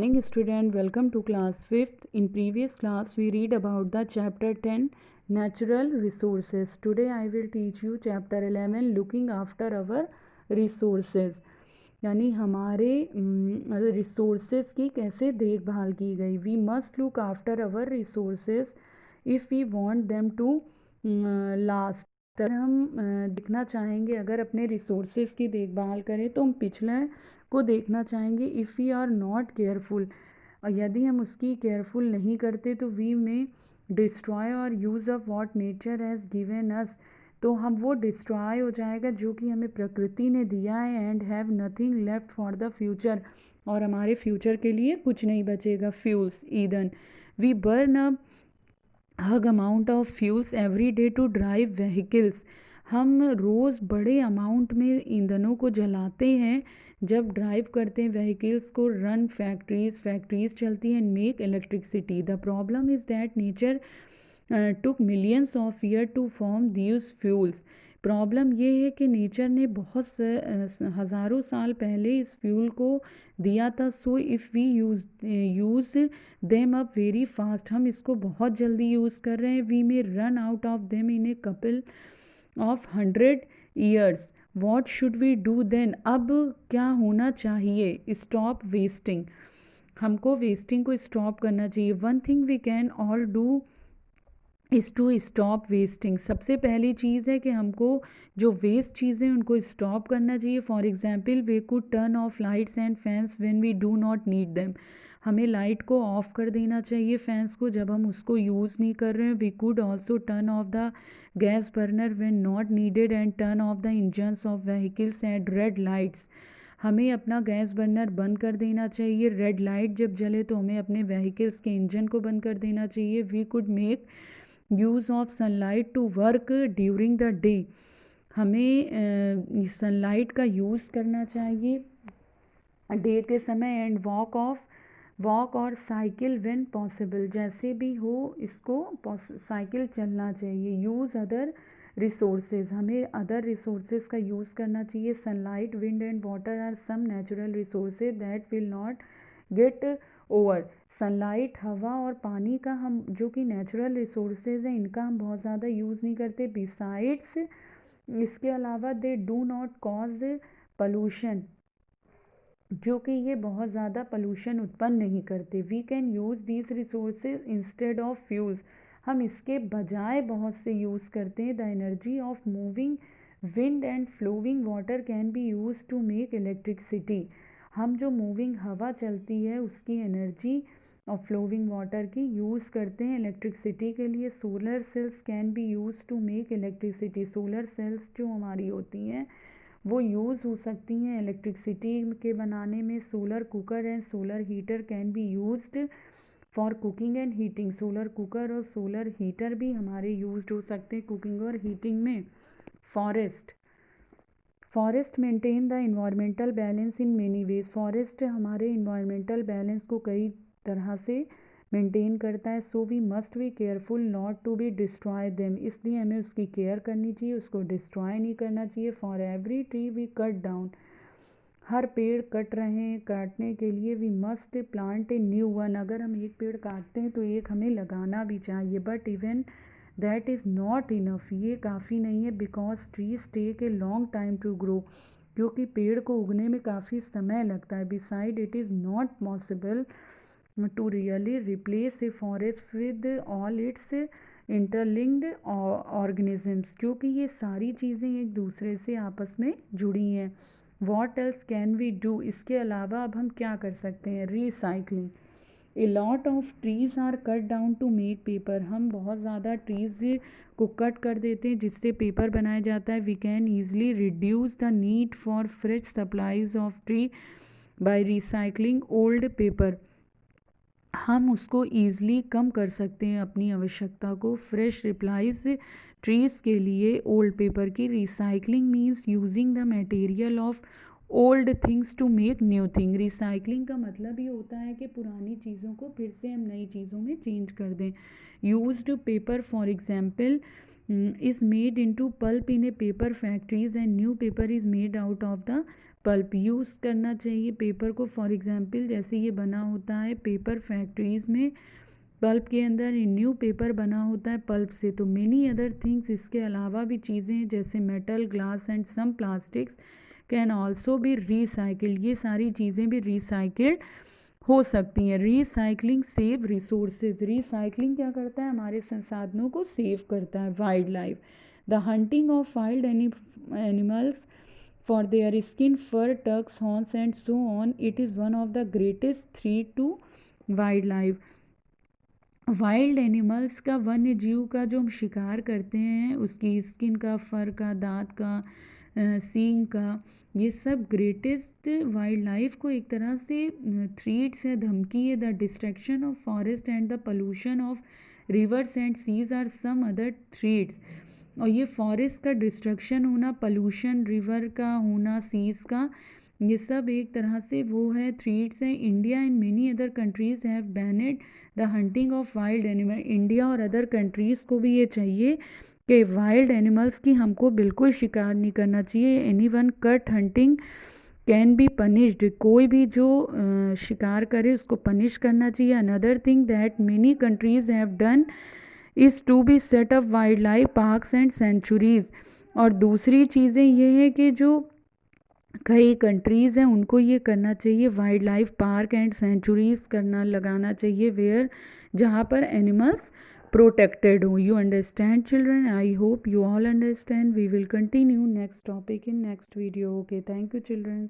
morning student, welcome to class 5th. In previous class we read about the chapter 10 natural resources. Today I will teach you chapter 11 looking after our resources. यानी हमारे resources की कैसे देखभाल की गई. We must look after our resources if we want them to last. हम देखना चाहेंगे अगर अपने रिसोर्सेज की देखभाल करें तो हम पिछले को देखना चाहेंगे. If we are not careful, और यदि हम उसकी केयरफुल नहीं करते तो वी में डिस्ट्रॉय और use of what nature has given us. तो हम वो डिस्ट्रॉय हो जाएगा जो कि हमें प्रकृति ने दिया है. And have nothing left for the future, और हमारे फ्यूचर के लिए कुछ नहीं बचेगा. फ्यूल्स, ईंधन. We burn a huge amount of fuels every day to drive vehicles. हम रोज़ बड़े अमाउंट में ईंधनों को जलाते हैं जब ड्राइव करते हैं व्हीकल्स को. रन फैक्ट्रीज़ चलती हैं. And make electricity. The problem is that nature took millions of year to form these fuels. Problem ये है कि नेचर ने बहुत हज़ारों साल पहले इस फ्यूल को दिया था. So if we use them up very fast, हम इसको बहुत जल्दी यूज़ कर रहे हैं. We may run out of them in a couple of 100 years. What should we do then. अब क्या होना चाहिए. Stop wasting. हमको वेस्टिंग को स्टॉप करना चाहिए. One thing we can all do is to stop wasting. सबसे पहली चीज़ है कि हमको जो वेस्ट चीज़ें उनको स्टॉप करना चाहिए. For example we could turn off lights and fans when we do not need them. हमें लाइट को ऑफ़ कर देना चाहिए, फैंस को, जब हम उसको यूज़ नहीं कर रहे हैं. We could also turn off the gas burner when not needed and turn off the engines of vehicles at red lights. हमें अपना गैस बर्नर बंद कर देना चाहिए. रेड लाइट जब जले तो हमें अपने व्हीकल्स के इंजन को बंद कर देना चाहिए. We could make use of sunlight to work during the day. हमें सनलाइट का यूज़ करना चाहिए डे के समय. एंड वॉक और साइकिल व्हेन पॉसिबल. जैसे भी हो इसको साइकिल चलना चाहिए. Use other resources. हमें अदर रिसोर्सेज का यूज़ करना चाहिए. Sunlight, wind and water are some natural resources that will not get over. Sunlight, हवा और पानी का हम जो कि नेचुरल रिसोर्सेज हैं इनका हम बहुत ज़्यादा यूज़ नहीं करते. बिसाइड्स, इसके अलावा they do not cause pollution, जो कि ये बहुत ज़्यादा पोल्यूशन उत्पन्न नहीं करते. We can use these resources instead of fuels. हम इसके बजाय बहुत से यूज़ करते हैं. The energy of moving wind and flowing water can be use to make electricity. हम जो मूविंग हवा चलती है उसकी एनर्जी और फ्लोइंग वाटर की यूज़ करते हैं इलेक्ट्रिसिटी के लिए. Solar cells can be use to make electricity. Solar cells जो हमारी होती हैं वो यूज़ हो सकती हैं इलेक्ट्रिसिटी के बनाने में. Solar cooker and solar heater can be used for cooking and heating. Solar cooker और सोलर हीटर भी हमारे यूज्ड हो सकते हैं कुकिंग और हीटिंग में. Forest maintain the environmental balance in many ways. Forest हमारे इन्वायरमेंटल बैलेंस को कई तरह से मेंटेन करता है. So we must be careful not to be destroy them. इसलिए हमें उसकी केयर करनी चाहिए, उसको डिस्ट्रॉय नहीं करना चाहिए. For every tree we cut down. हर पेड़ कट रहे हैं, काटने के लिए we must plant a new one. अगर हम एक पेड़ काटते हैं तो एक हमें लगाना भी चाहिए. But even that is not enough. ये काफ़ी नहीं है. Because trees take a long time to grow. क्योंकि पेड़ को उगने में काफ़ी समय लगता है. Beside it is not possible to really replace a forest with all its interlinked organisms. क्योंकि ये सारी चीज़ें एक दूसरे से आपस में जुड़ी हैं. What else can we do? इसके अलावा अब हम क्या कर सकते हैं. Recycling. A lot of trees are cut down to make paper. हम बहुत ज़्यादा ट्रीज़ को कट कर देते हैं जिससे पेपर बनाया जाता है. We can easily reduce the need for fresh supplies of tree by recycling old paper. हम उसको ईज़िली कम कर सकते हैं अपनी आवश्यकता को. फ्रेश रिप्लाइज ट्रीज़ के लिए ओल्ड पेपर की. Recycling means using the material of old things to make new thing. Recycling का मतलब ये होता है कि पुरानी चीज़ों को फिर से हम नई चीज़ों में चेंज कर दें. Used paper for example is made into pulp in a paper factories and new paper is made out of the pulp use करना चाहिए पेपर को। फॉर एग्जांपल जैसे ये बना होता है पेपर फैक्ट्रीज़ में, पल्प के अंदर न्यू पेपर बना होता है पल्प से। तो मेनी अदर थिंग्स, इसके अलावा भी चीज़ें हैं जैसे metal, glass and some plastics can also be recycled. ये सारी चीज़ें भी रिसाइकिल्ड हो सकती हैं। रिसाइकलिंग सेव रिसोर्सेज, रिसाइकलिंग क्या करता है, हमारे संसाधनों को सेव करता है। Wild life, the hunting of wild animals for their skin, fur, tugs, horns and so on, it is one of the greatest threat to wildlife. Wild animals का, वन्य जीव का जो हम शिकार करते हैं, उसकी स्किन का, फर का, दांत का, सींग का, ये सब ग्रेटेस्ट वाइल्ड लाइफ को एक तरह से थ्रीट्स है, धमकी है। The destruction of forest and the pollution of rivers and seas are some other threats. और ये फॉरेस्ट का डिस्ट्रक्शन होना, पोल्यूशन, रिवर का होना, सीज का, ये सब एक तरह से वो है, थ्रीट्स हैं। India and many other countries have banned the hunting of wild animal. India और अदर कंट्रीज़ को भी ये चाहिए कि वाइल्ड एनिमल्स की हमको बिल्कुल शिकार नहीं करना चाहिए। Anyone caught hunting can be punished, कोई भी जो शिकार करे उसको पनिश करना चाहिए। Another thing that many countries have done is to be set up wildlife parks and sanctuaries. और दूसरी चीज़ें ये हैं कि जो कई कंट्रीज़ हैं उनको ये करना चाहिए, wild life park and centuries करना, लगाना चाहिए, वेयर जहाँ पर एनिमल्स प्रोटेक्टेड हो। You understand children? I hope you all understand. We will continue next topic in next video. Okay, thank you children.